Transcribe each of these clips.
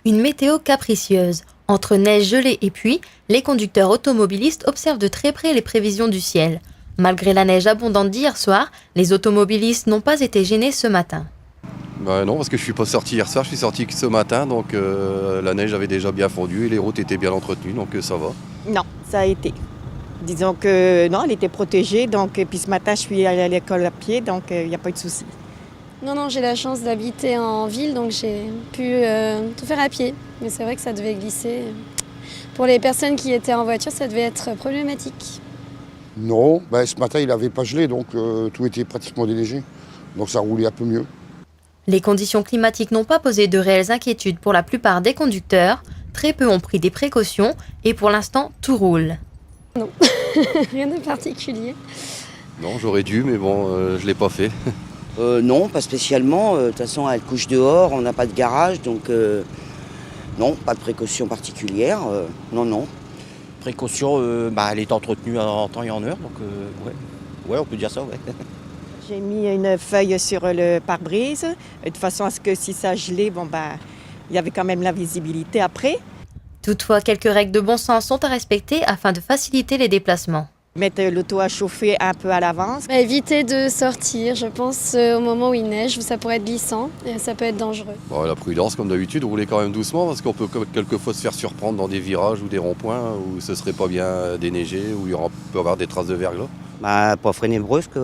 Une météo capricieuse. Entre neige, gelée et pluie, les conducteurs automobilistes observent de très près les prévisions du ciel. Malgré la neige abondante d'hier soir, les automobilistes n'ont pas été gênés ce matin. Bah non, parce que je suis pas sorti hier soir, je suis sorti que ce matin, donc la neige avait déjà bien fondu et les routes étaient bien entretenues, donc ça va. Non, ça a été. Disons que non, elle était protégée. Donc, et puis ce matin, je suis allée à l'école à pied, donc il n'y a pas eu de souci. Non, j'ai la chance d'habiter en ville, donc j'ai pu tout faire à pied. Mais c'est vrai que ça devait glisser. Pour les personnes qui étaient en voiture, ça devait être problématique. Non, ce matin il n'avait pas gelé, donc tout était pratiquement déneigé. Donc ça roulait un peu mieux. Les conditions climatiques n'ont pas posé de réelles inquiétudes pour la plupart des conducteurs. Très peu ont pris des précautions et pour l'instant, tout roule. Non, rien de particulier. Non, j'aurais dû, mais bon, je l'ai pas fait. Non, pas spécialement. De toute façon, elle couche dehors, on n'a pas de garage, donc non, pas de précaution particulière. Non. Précaution, elle est entretenue en temps et en heure, donc ouais, on peut dire ça, ouais. J'ai mis une feuille sur le pare-brise, de façon à ce que si ça gelait, il y avait quand même la visibilité après. Toutefois, quelques règles de bon sens sont à respecter afin de faciliter les déplacements. Mettre l'auto à chauffer un peu à l'avance. Éviter de sortir, je pense, au moment où il neige, où ça pourrait être glissant et ça peut être dangereux. Bon, la prudence, comme d'habitude, rouler quand même doucement, parce qu'on peut quelquefois se faire surprendre dans des virages ou des ronds-points où ce serait pas bien déneigé, où il peut y avoir des traces de verglas. Pas freiner brusque,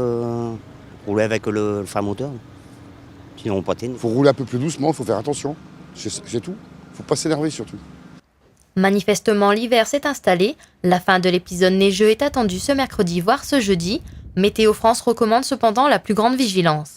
rouler avec le frein moteur. Sinon, on patine. Il faut rouler un peu plus doucement, il faut faire attention. C'est tout. Il ne faut pas s'énerver surtout. Manifestement, l'hiver s'est installé. La fin de l'épisode neigeux est attendue ce mercredi, voire ce jeudi. Météo France recommande cependant la plus grande vigilance.